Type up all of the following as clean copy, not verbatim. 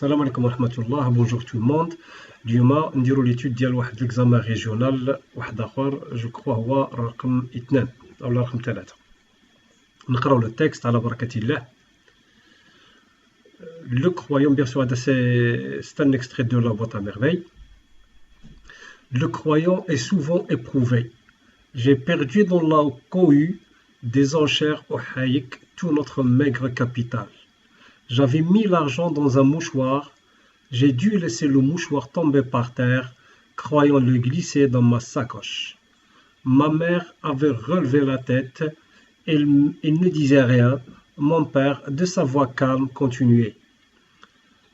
Salam alaikum wa rahmatullah, bonjour tout le monde. اليوم نديرو l'étude ديال واحد l'examen régional واحد آخر جو كخوا هو رقم 2 أو رقم 3. نقراو le texte على بركة الله. Le croyant, bien sûr, c'est un extrait de la boîte à merveilles. Le croyant est souvent éprouvé. J'ai perdu dans la cohue des enchères au haïk tout notre maigre capital. J'avais mis l'argent dans un mouchoir. J'ai dû laisser le mouchoir tomber par terre, croyant le glisser dans ma sacoche. Ma mère avait relevé la tête. Il ne disait rien. Mon père, de sa voix calme, continuait.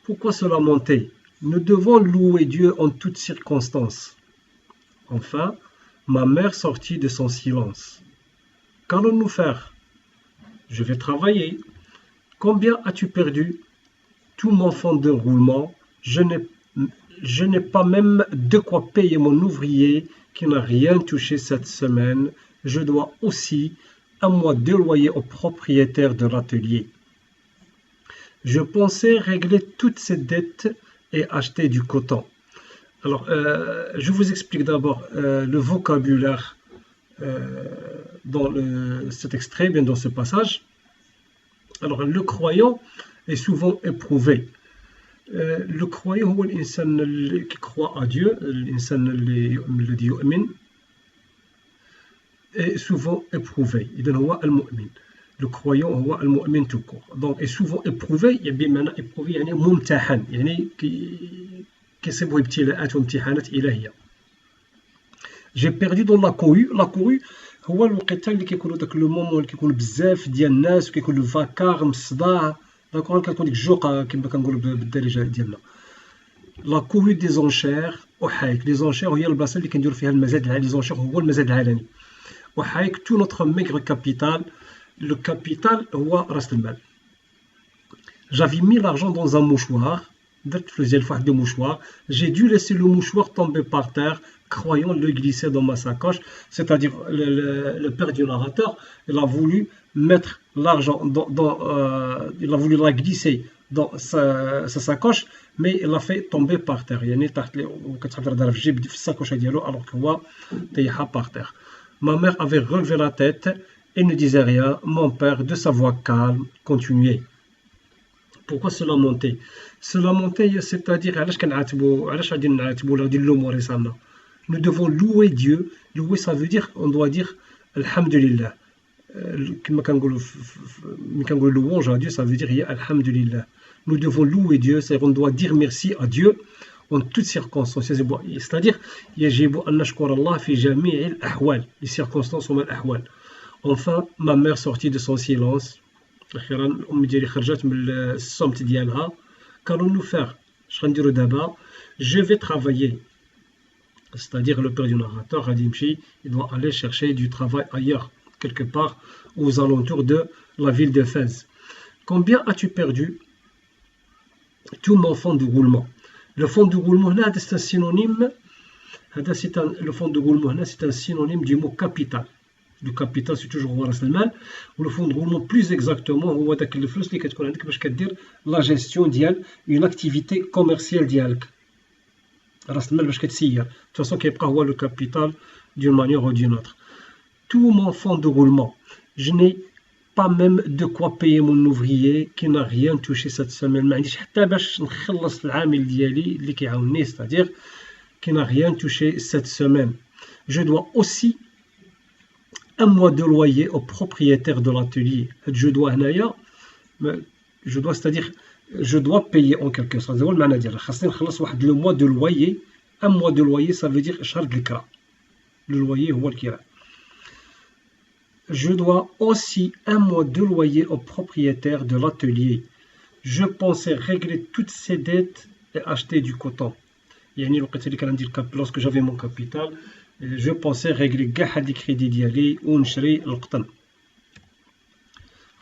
Pourquoi se lamenter? Nous devons louer Dieu en toutes circonstances. Enfin, ma mère sortit de son silence. Qu'allons-nous faire? Je vais travailler. Combien as-tu perdu? Tout mon fonds de roulement. Je n'ai pas même de quoi payer mon ouvrier qui n'a rien touché cette semaine. Je dois aussi un mois de loyer au propriétaire de l'atelier. Je pensais régler toutes ces dettes et acheter du coton. Alors, je vous explique d'abord le vocabulaire dans cet extrait, bien dans ce passage. Alors, le croyant est souvent éprouvé. Le croyant هو الإنسان qui croit à Dieu, الإنسان الذي يؤمن est souvent éprouvé. إذن هو المؤمن. Le croyant هو المؤمن tout court. Donc est souvent éprouvé, بمعنى éprouvé يعني ممتحن، يعني كيصيبوا ابتلاءات وامتحانات إلهية. J'ai perdu dans la cohue. La cohue هو الوقيته اللي كيكونوا داك لو مومون اللي كيكون بزاف ديال الناس وكيكون الفاكار الصداع، داكور كتكون ديك الجوقه كما كنقولوا بالدارجه ديالنا. لا كوهي دي زونشير وحايك لي زونشير هي البلاصه اللي كنديروا فيها المزاد العالي. لي زونشير هو المزاد العالمي. وحايك تو نوتر ميغر كابيتال. لو كابيتال هو راس المال. J'avais mis l'argent dans un mouchoir. درت فلوس ديال فواحد لو مouchoir. J'ai dû laisser le mouchoir tomber par terre, croyant le glisser dans ma sacoche. C'est-à-dire le père du narrateur, il a voulu mettre l'argent il a voulu la glisser dans sa sacoche, mais il l'a fait tomber par terre. يعني تحت كتحط دار في الجيب في الساكوشه ديالو alors que هو طيحها par terre. Ma mère avait relevé la tête et ne disait rien. Mon père, de sa voix calme, continuait. Pourquoi se lamenter? Se lamenter, c'est-à-dire علاش كنعاتبوا علاش غادي نعاتبوا ولا غادي نلوموا راسنا. Nous devons louer Dieu. Louer, ça veut dire, on doit dire Alhamdulillah. Comme quand on louange à Dieu, ça veut dire Alhamdulillah. Nous devons louer Dieu, c'est-à-dire on doit dire merci à Dieu en toutes circonstances. C'est-à-dire, يجب أن نشكر الله في جميع الأحوال. Les circonstances sont الأحوال. Enfin, ma mère sortit de son silence. أخيرا الأم ديالي خرجت من الصمت ديالها. Qu'allons-nous faire? اش غنديرو دابا? Je vais travailler. C'est-à-dire le père du narrateur, il doit aller chercher du travail ailleurs, quelque part aux alentours de la ville de Fès. Combien as-tu perdu? Tout mon fonds de roulement. Le fonds de roulement, là, c'est un synonyme. Le fonds de roulement, là, c'est un synonyme du mot capital. Le capital, c'est toujours le mal. Ou le fonds de roulement, plus exactement, هو داك الفلوس اللي كتكون عندك باش كدير la gestion ديال une activité commerciale ديالك. راس المال باش كتسير. De toute façon كيبقى هو le capital d'une manière ou d'une autre. Tout mon fonds de roulement. Je n'ai pas même de quoi payer mon ouvrier qui n'a rien touché cette semaine. ما عنديش حتى باش نخلص العامل ديالي اللي كيعاونني. C'est-à-dire qui n'a rien touché cette semaine. Je dois aussi un mois de loyer au propriétaire de l'atelier. Je dois هنايا je dois, c'est-à-dire je dois payer en quelque sorte. هو المعنى ديالها. خاصني نخلص واحد لو mois de loyer. Un mois de loyer, ça veut dire شهر الكرا. Le loyer هو الكرا. Je dois aussi un mois de loyer au propriétaire de l'atelier. Je pensais régler toutes ces dettes et acheter du coton. يعني الوقت اللي كان عندي lorsque j'avais mon capital, je pensais régler كاع هاد الكريدي ديالي ونشري القطن.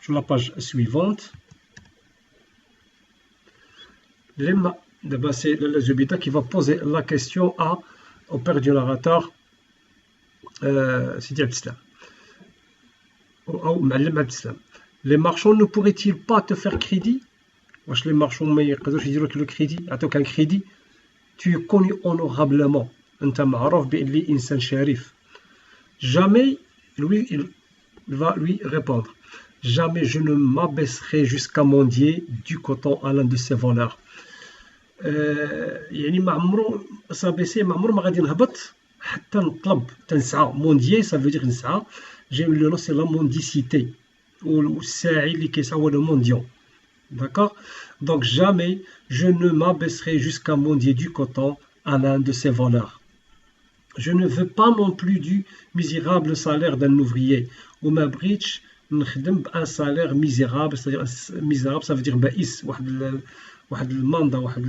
Sur la page suivante. C'est le Zubida qui va poser la question au père du narrateur, Sidi Abdeslam. Les marchands ne pourraient-ils pas te faire crédit? واش لي مارشون ما يقدروش يديروا لك لو كريدي عطوك ان كريدي tu es connu honorablement انت معروف بان انسان شريف jamais lui il va lui répondre jamais je ne m'abaisserai jusqu'à mendier du coton à l'un de ces voleurs يعني ما عمرو s'abaisser ما عمرو ما غادي نهبط حتى نطلب تنسعى مونديي ça veut dire نسعى جاي من لو نو سي لا مونديسيتي والساعي اللي كيسعى هو لو مونديون. D'accord? Donc jamais je ne m'abaisserai jusqu'à mendier du coton à l'un de ces voleurs. Je ne veux pas non plus du misérable salaire d'un ouvrier. Ou ma bridge, un salaire misérable, c'est-à-dire misérable, ça veut dire بائس واحد الماندا واحد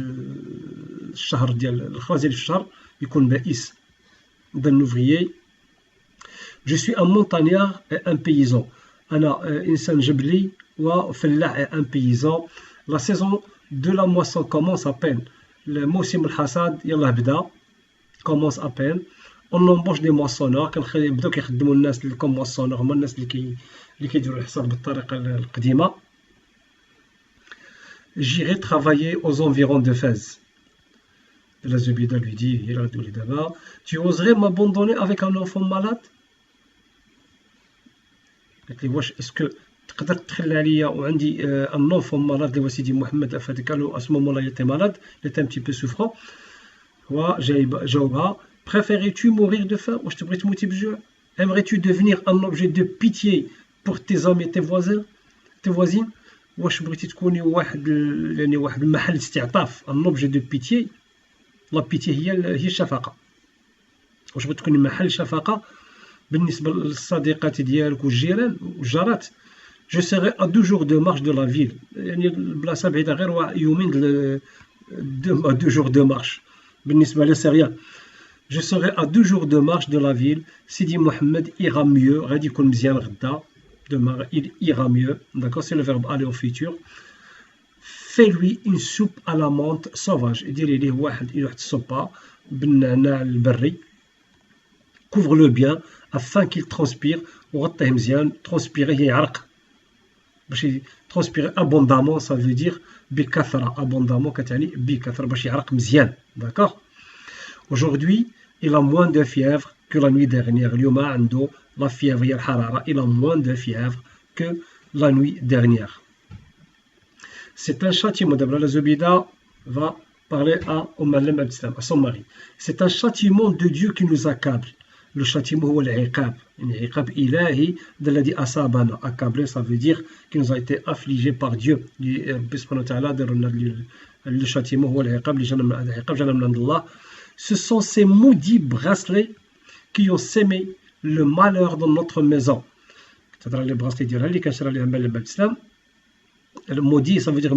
الشهر ديال الخلاص ديال الشهر يكون بائس. d'un ouvrier. Je suis un montagnard et un paysan. أنا إنسان جبلي وفلاح et un paysan. La saison de la moisson commence à peine. الموسم الحصاد يلاه بدا commence à peine. On embauche des moissonneurs كنبداو كيخدموا الناس اللي كوم موissonneurs هما الناس اللي كيديروا الحصاد بالطريقة القديمة. J'irai travailler aux environs de Fès. La Zubida lui dit, tu oserais m'abandonner avec un enfant malade? Est-ce que تقدر تخلي عليا وعندي un enfant malade اللي هو سيدي محمد افادك له à ce moment-là il était malade, il était un petit peu souffrant. جاوبها préférais-tu mourir de faim واش تبغي تموتي بالجوع؟ aimerais-tu devenir un objet de pitié pour tes amis et tes voisins, tes voisines؟ واش بغيتي تكوني واحد يعني واحد المحل استعطاف un objet de pitié؟ لا بيتي هي الشفقة. واش بغيتي تكوني محل شفقة بالنسبة للصديقات ديالك والجيران والجارات؟ Je serai à 2 jours de marche de la ville. يعني البلاصة بعيدة غير يومين 2 jours de marche. بالنسبة لي c'est rien. Je serai à 2 jours de marche de la ville. Sidi Mohamed ira mieux. غادي يكون مزيان غدا. Demain, il ira mieux. D'accord, c'est le verbe aller au futur. Fais-lui une soupe à la menthe sauvage. يدير ليه واحد الصوبة بالنعناع البري. Couvre-le bien afin qu'il transpire. وغطيه مزيان. Transpirer هي يعرق. باش transpirer abondamment ça veut dire بكثرة. Abondamment كتعني بكثرة باش يعرق مزيان. D'accord. Aujourd'hui, il a moins de fièvre que la nuit dernière. اليوم عنده la fièvre هي الحرارة. Il a moins de fièvre que la nuit dernière. C'est un châtiment. D'abord, la Zubida va parler à Malem Abdeslam, à son mari. C'est un châtiment de Dieu qui nous accable. Le châtiment هو العقاب. يعني عقاب إلهي الذي أصابنا. Accablé, ça veut dire qu'il nous a été affligé par Dieu. ربي سبحانه وتعالى دار لنا le châtiment هو العقاب اللي جانا من العقاب جانا من عند الله. Ce sont ces maudits bracelets qui ont sémé le malheur dans notre maison. تهضر على les bracelets ديالها اللي كنشرى ليها مال الإسلام. Le maudit, ça veut dire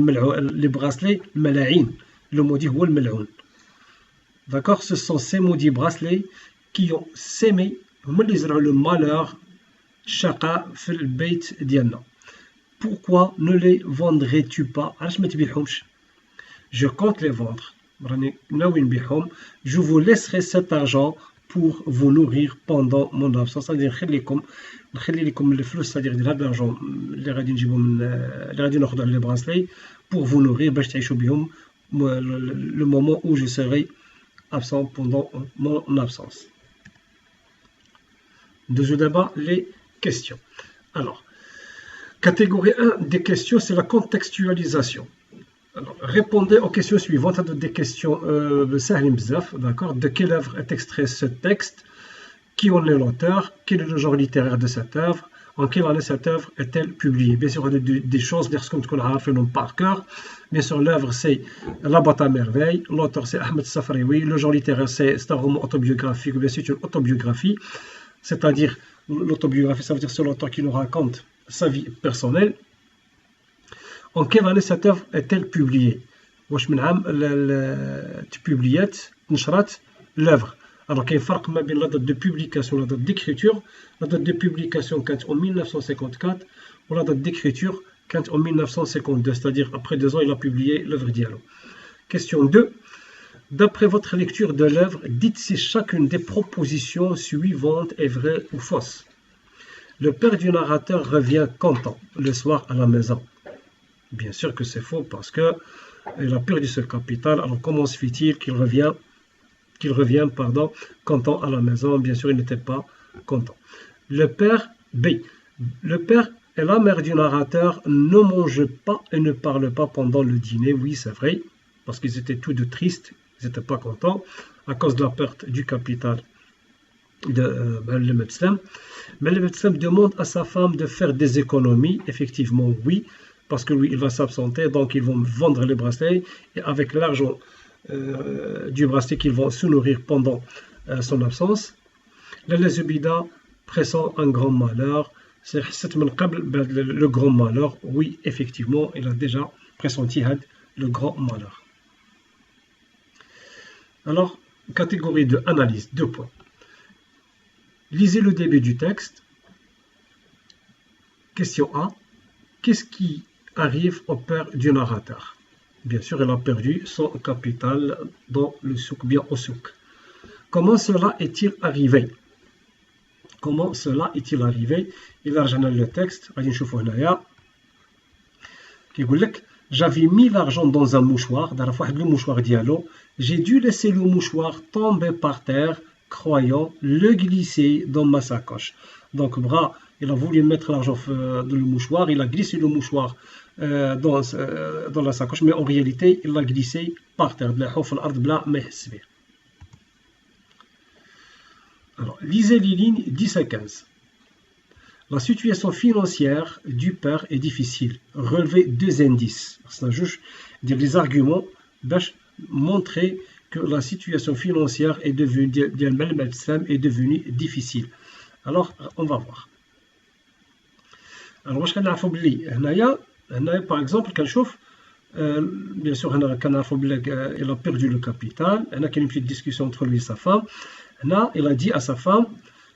les bracelets الملاعين. Le maudit هو الملعون. D'accord, ce sont ces maudits bracelets qui ont sémé هما اللي زرعوا le malheur الشقاء في البيت ديالنا. Pourquoi ne les vendrais-tu pas? علاش ما تبيعهمش؟ Je compte les vendre. راني ناوي نبيعهم. Je vous laisserai cet argent pour vous nourrir pendant mon absence. c'est-à-dire نخلي لكم الفلوس c'est-à-dire ديال هاد l'argent اللي غادي نجيبو من اللي غادي ناخذو على لي براسلي pour vous nourrir باش تعيشوا بهم le moment où je serai absent pendant mon absence. Deuxième débat, les questions. Alors, catégorie 1 des questions, c'est la contextualisation. Alors, répondez aux questions suivantes, des questions d'accord. De quelle œuvre est extrait ce texte? Qui en est l'auteur? Quel est le genre littéraire de cette œuvre? En quelle année cette œuvre est-elle publiée? Bien sûr, des choses, comme on a fait par cœur. Bien sûr, l'œuvre c'est La boîte à merveille. L'auteur c'est Ahmed Safraoui. Le genre littéraire c'est un roman autobiographique. Bien sûr, c'est une autobiographie. C'est-à-dire, l'autobiographie, ça veut dire c'est l'auteur qui nous raconte sa vie personnelle. En quelle année cette œuvre est-elle publiée? واش من عام تبوبليات نشرت l'œuvre. Alors qu'il y a un فرق ما بين la date de publication et la date d'écriture. La date de publication كانت en 1954 ou la date d'écriture كانت en 1952, c'est-à-dire après 2 ans il a publié l'œuvre dialogue. Question 2. D'après votre lecture de l'œuvre, dites si chacune des propositions suivantes est vraie ou fausse. Le père du narrateur revient content le soir à la maison. Bien sûr que c'est faux parce que il a perdu ce capital. Alors comment se fait-il qu'il revient, content à la maison? Bien sûr, il n'était pas content. Le père B. Le père et la mère du narrateur ne mangent pas et ne parlent pas pendant le dîner. Oui, c'est vrai, parce qu'ils étaient tous deux tristes, ils n'étaient pas contents à cause de la perte du capital de le médecin. Mais le médecin demande à sa femme de faire des économies. Effectivement, oui, parce que lui, il va s'absenter, donc ils vont vendre les bracelets et avec l'argent du bracelet qu'ils vont se nourrir pendant son absence. La Zubida pressent un grand malheur. C'est le grand malheur. Oui, effectivement, il a déjà pressenti le grand malheur. Alors, catégorie de analyse, 2 points. Lisez le début du texte. Question A. Qu'est-ce qui arrive au père du narrateur? Bien sûr, il a perdu son capital dans le souk, bien au souk. Comment cela est-il arrivé? Comment cela est-il arrivé? Il a rejoint le texte. J'avais mis l'argent dans un mouchoir. J'ai dû laisser le mouchoir tomber par terre, croyant le glisser dans ma sacoche. Donc, il a voulu mettre l'argent dans le mouchoir. Il a glissé le mouchoir dans la sacoche, mais en réalité, il l'a glissé par terre. Alors, lisez les lignes 10 à 15. La situation financière du père est difficile. Relevez 2 indices. C'est juste des arguments pour montrer que la situation financière est devenue difficile. Alors, on va voir. Alors, par exemple, bien sûr, il a perdu le capital. Il y a une petite discussion entre lui et sa femme. Il a dit à sa femme,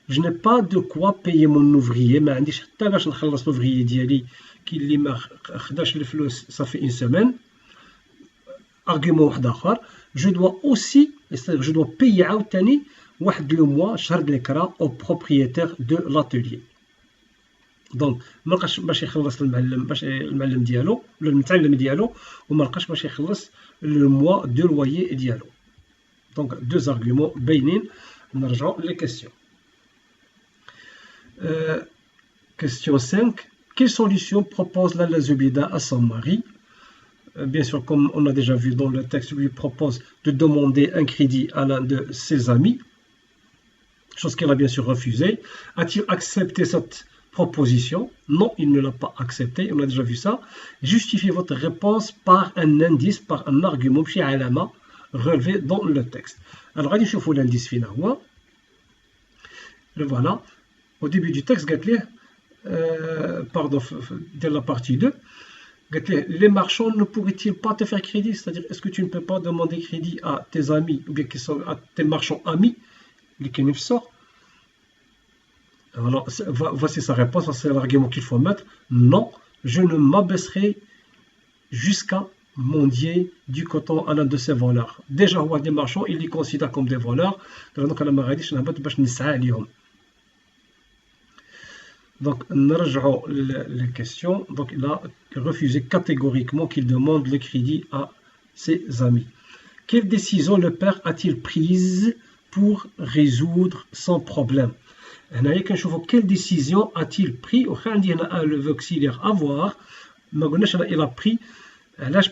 je n'ai pas de quoi payer mon ouvrier, mais je n'ai l'ouvrier ديالي qui اللي خداش الفلوس ça fait une semaine. Argument واحد آخر, je dois aussi, c'est-à-dire je dois payer عاوتاني واحد le mois شهر الكرا au propriétaire de l'atelier. دونك ما لقاش باش يخلص المعلم ديالو ولا المتعلم ديالو وما لقاش باش يخلص le mois de loyer ديالو. Donc 2 arguments باينين. نرجعوا les questions. Question 5. Quelle solution propose la Zubida à son mari? Bien sûr, comme on a déjà vu dans le texte, lui propose de demander un crédit à l'un de ses amis, chose qu'il a bien sûr refusée. A-t-il accepté cette proposition? Non, il ne l'a pas accepté, on a déjà vu ça. Justifiez votre réponse par un indice, par un argument, relevé dans le texte. Alors, allez voir l'indice final. Le voilà. Au début du texte, de la partie 2, les marchands ne pourraient-ils pas te faire crédit? C'est-à-dire, est-ce que tu ne peux pas demander crédit à tes amis, ou bien à tes marchands amis, les Kenif sort? Alors, voici sa réponse, c'est l'argument qu'il faut mettre. Non, je ne m'abaisserai jusqu'à mendier du coton à l'un de ces voleurs. Déjà, des marchands, il les considère comme des voleurs. Donc, donc, les questions. Donc, il a refusé catégoriquement qu'il demande le crédit à ses amis. Quelle décision le père a-t-il prise pour résoudre son problème? Quelle décision a-t-il pris? Le auxiliaire avoir. Il a pris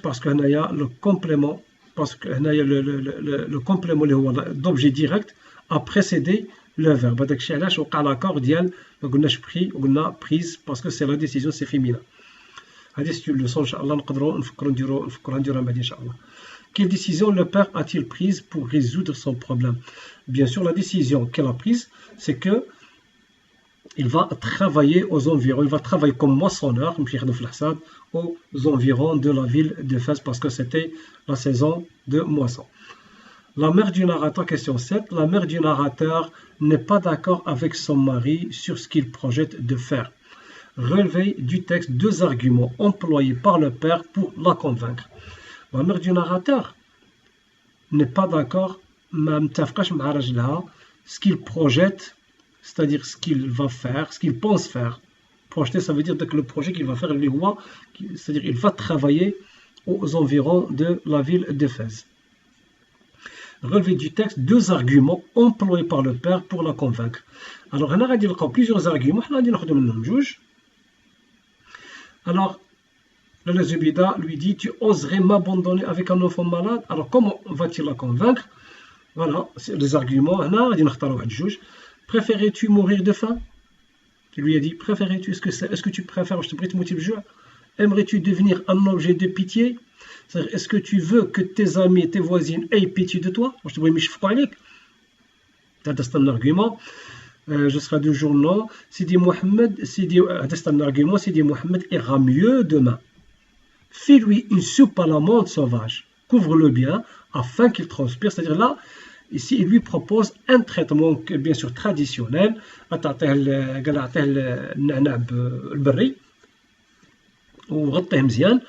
parce que le complément, le complément d'objet direct a précédé le verbe. هذاك الشيء علاش وقع l'accord ديال ما قلناش pris وقلنا prise parce que c'est la décision, c'est féminin. هذه c'est une leçon ان شاء الله نقدروا نديروها بعدين ان شاء الله. Quelle décision le père a-t-il prise pour résoudre son problème? Bien sûr, la décision qu'elle a prise, c'est que il va travailler aux environs, il va travailler comme moissonneur aux environs de la ville de Fès parce que c'était la saison de moisson. La mère du narrateur, question 7, la mère du narrateur n'est pas d'accord avec son mari sur ce qu'il projette de faire. Relevez du texte 2 arguments employés par le père pour la convaincre. La mère du narrateur n'est pas d'accord, ce qu'il projette, c'est-à-dire ce qu'il va faire, ce qu'il pense faire Projeter, ça veut dire que le projet qu'il va faire, c'est-à-dire il va travailler aux environs de la ville d'Éphèse. Relevé du texte, 2 arguments employés par le père pour la convaincre. Alors, on a dit plusieurs arguments, on a dit juge. Alors, le Zubida lui dit, tu oserais m'abandonner avec un enfant malade? Alors, comment va-t-il la convaincre? Voilà, c'est les arguments. On a dit juge. Préférais-tu mourir de faim? Il lui a dit, préférais-tu, est-ce que tu préfères, je te prie, aimerais-tu devenir un objet de pitié? C'est-à-dire, est-ce que tu veux que tes amis, tes voisines aient pitié de toi? C'est un argument. Je serai du jour non. Sidi Mohamed, c'est un argument. Sidi Mohamed ira mieux demain. Fais-lui une soupe à la menthe sauvage. Couvre-le bien afin qu'il transpire. C'est-à-dire là, ici, il lui propose un traitement bien sûr traditionnel. البري وغطيه مزيان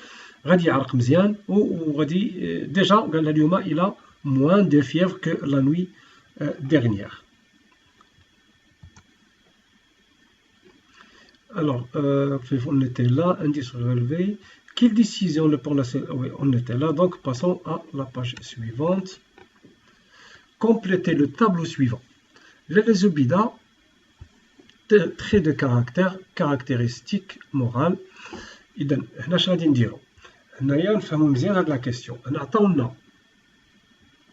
غادي يعرق مزيان وغادي ديجا قال لها اليوم الى moins de fièvre que la nuit dernière. Alors, on était là, indice relevé. Quelle décision le pour la... Oui, on était là, donc passons à la page suivante. Complétez le tableau suivant. Les Zubida, traits de caractère, caractéristiques morales. إذا هنا اش غادي نديرو؟ هنايا نفهمو مزيان هاد لا كيسيون. هنا عطاونا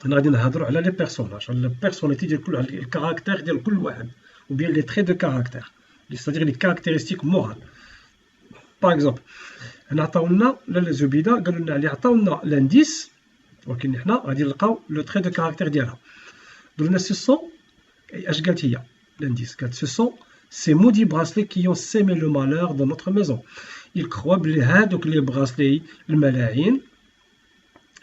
غادي نهضرو على لي بيرسوناج، على البيرسوناليتي ديال كل الكاركتير ديال كل واحد، ou bien les traits de caractère، c'est-à-dire les caractéristiques morales. Par exemple هنا عطاونا لا زبيده قالوا لنا اللي عطاونا لانديس، ولكن حنا غادي نلقاو لو تري دو كاركتير ديالها. قالوا لنا سو سون اش قالت هي لانديس؟ قالت سو سون ces maudits bracelets qui ont sémé le malheur dans notre maison. Ils croient بلي هادوك لي براسلي الملاعين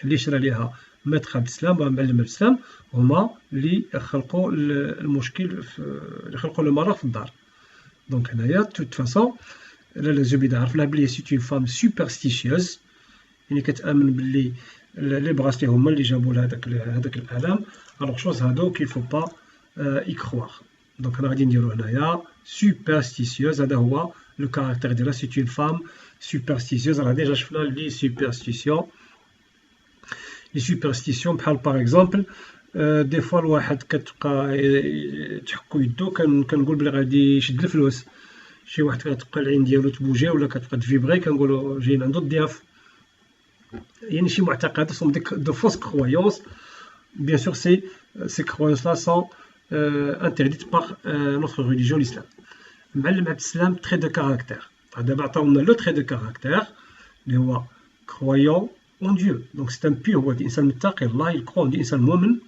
اللي شرا ليها متر عبد السلام ومعلم عبد السلام هما اللي خلقوا المشكل اللي خلقوا لو مالور في الدار. دونك هنايا توت فاسون لاله زبيده عرفنا بلي سي اون فام سوبرستيسيوز، يعني كتامن بلي لي براسلي هما اللي جابوا لها هذاك الالم. الوغ شوز هادوك il faut pas y croire. دونك انا غادي نديرو هنايا superstitieuse. هذا هو لو كاركتير ديالها، سي اون فام superstitieuse. راه ديجا شفنا لي سوبرستيسيون. لي سوبرستيسيون بحال باغ اكزومبل دي فوا الواحد كتبقى تحكو يدو كنقول بلي غادي يشد الفلوس، شي واحد كتبقى العين ديالو تبوجي ولا كتبقى تفيبري كنقولو جايين عنده الضياف. يعني شي معتقدات سون دو فوس كرويونس. بيان سور سي كرويونس لا سون interdites par notre religion, l'islam. معلم عبد السلام trait de caractère. دابا عطاونا لو trait de caractère اللي هو croyant en Dieu. Donc c'est un pur, هو إنسان متقي الله، il croit en Dieu، إنسان مؤمن.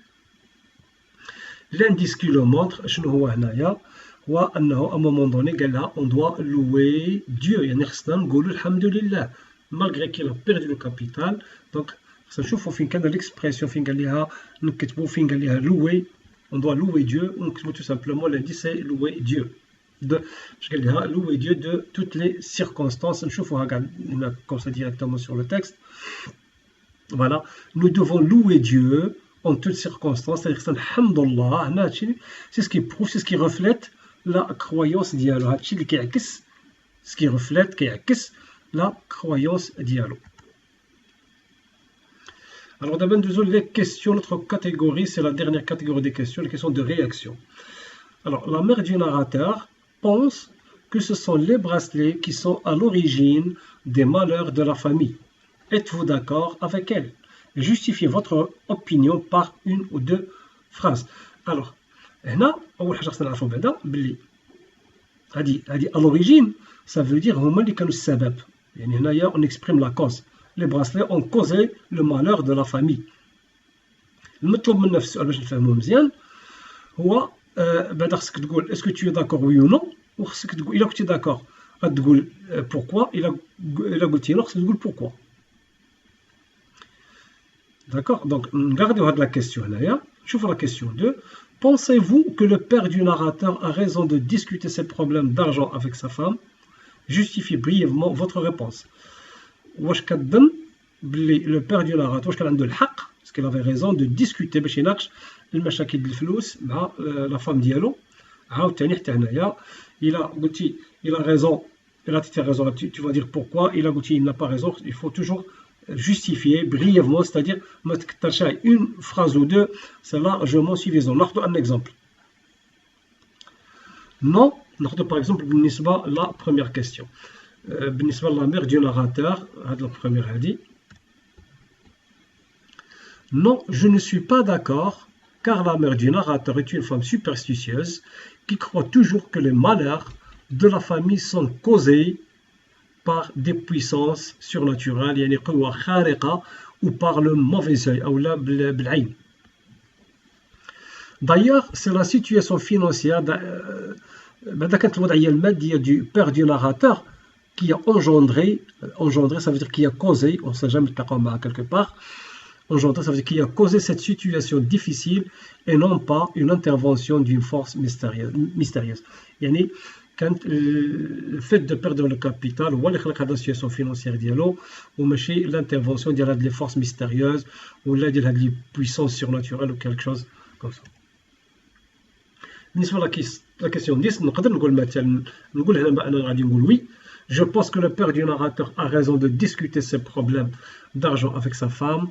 L'indice qui le montre شنو هو هنايا؟ هو أنه à un moment donné قال لها on doit louer Dieu، يعني خصنا نقولوا الحمد لله malgré qu'il a perdu le capital. Donc خصنا نشوفوا فين كان l'expression، فين قال لها نكتبوا فين قال لها louer. On doit louer Dieu, donc tout simplement l'indice c'est louer Dieu. Louer Dieu de toutes les circonstances. Comme ça directement sur le texte. Voilà, nous devons louer Dieu en toutes circonstances. C'est-à-dire c'est ce qui prouve, c'est ce qui reflète la croyance dialogue. Ce qui reflète, la croyance dialogue. Alors d'abord, les questions, notre catégorie, c'est la dernière catégorie des questions, les questions de réaction. Alors, la mère du narrateur pense que ce sont les bracelets qui sont à l'origine des malheurs de la famille. Êtes-vous d'accord avec elle? Justifiez votre opinion par une ou deux phrases. Alors, هنا أول حاجة خصنا نعرفو بعدا بلي هادي à l'origine, ça veut dire هما اللي كانوا السبب. يعني هنايا on exprime la cause. Les bracelets ont causé le malheur de la famille. المطلوب منا في السؤال باش نفهموه مزيان هو بعدا خصك تقول اسكو tu es d'accord oui ou non، وخصك تقول الا كنتي داكور غتقول pourquoi، الا قلتي نو خصك تقول pourquoi. D'accord. Donc نغارديو هاد لا كيسيون هنايا. نشوفو لا كيسيون 2. Pensez-vous que le père du narrateur a raison de discuter ses problèmes d'argent avec sa femme? Justifiez brièvement votre réponse. واش كتظن بلي لو بير دو ناراتور واش كان عنده الحق باسكو افي ريزون دو ديسكوتي باش يناقش المشاكل ديال الفلوس مع لا فام ديالو؟ عاوتاني حتى هنايا الا قلتي الا ريزون Et là, tu as raison. Tu vas dire pourquoi. Il n'a pas raison. Il faut toujours justifier brièvement, c'est-à-dire une phrase ou deux, c'est largement suffisant. Un exemple. Non, par exemple, la première question. La mère du narrateur, la première a dit. Non, je ne suis pas d'accord, car la mère du narrateur est une femme superstitieuse qui croit toujours que les malheurs de la famille sont causés par des puissances surnaturelles, يعني قوة خارقة, ou par le mauvais œil, ou la بالعين. D'ailleurs, c'est la situation financière du père du narrateur qui a engendré, ça veut dire qui a causé, on ne sait jamais quelque part, engendré, ça veut dire qui a causé cette situation difficile et non pas une intervention d'une force mystérieuse. يعني كانت le fait de perdre le capital هو اللي خلق هذه السيتواسيون فينانسيير ديالو وماشي l'intervention ديال هاد les forces mystérieuses ولا ديال هاد les puissances surnaturelles ou quelque chose comme ça. بالنسبه لا كيسيون 10 نقدر نقول مثلا نقول هنا انا غادي نقول oui. Je pense que le père du narrateur a raison de discuter ses problèmes d'argent avec sa femme,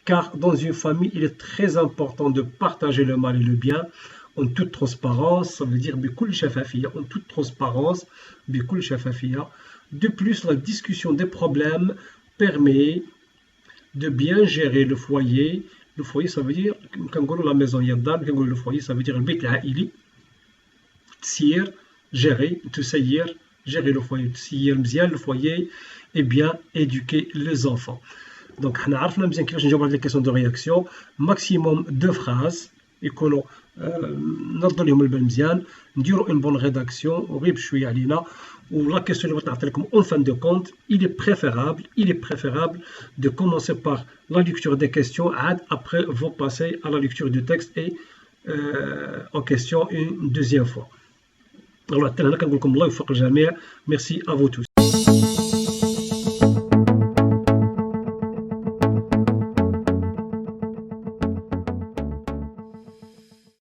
car dans une famille, il est très important de partager le mal et le bien en toute transparence, ça veut dire en toute transparence. De plus, la discussion des problèmes permet de bien gérer le foyer. Le foyer, ça veut dire, quand la maison, le foyer, ça veut dire le bit l'a'ili. Tsir, gérer, gérer le foyer, tsir, le foyer, et bien éduquer les enfants. Donc, on a عرفنا مزيان كيفاش نجاوب على les questions de réaction. Maximum 2 phrases. يكونوا نرضوا لهم البال مزيان نديروا une bonne rédaction وغير بشويه علينا. ولا كيسيون اللي بغيت نعطي لكم en fin de compte, il est préférable de commencer par la lecture des questions après vous passer à la lecture du texte et en question une deuxième fois. Alors حتى هنا كنقول لكم الله يوفق الجميع. Merci à vous tous.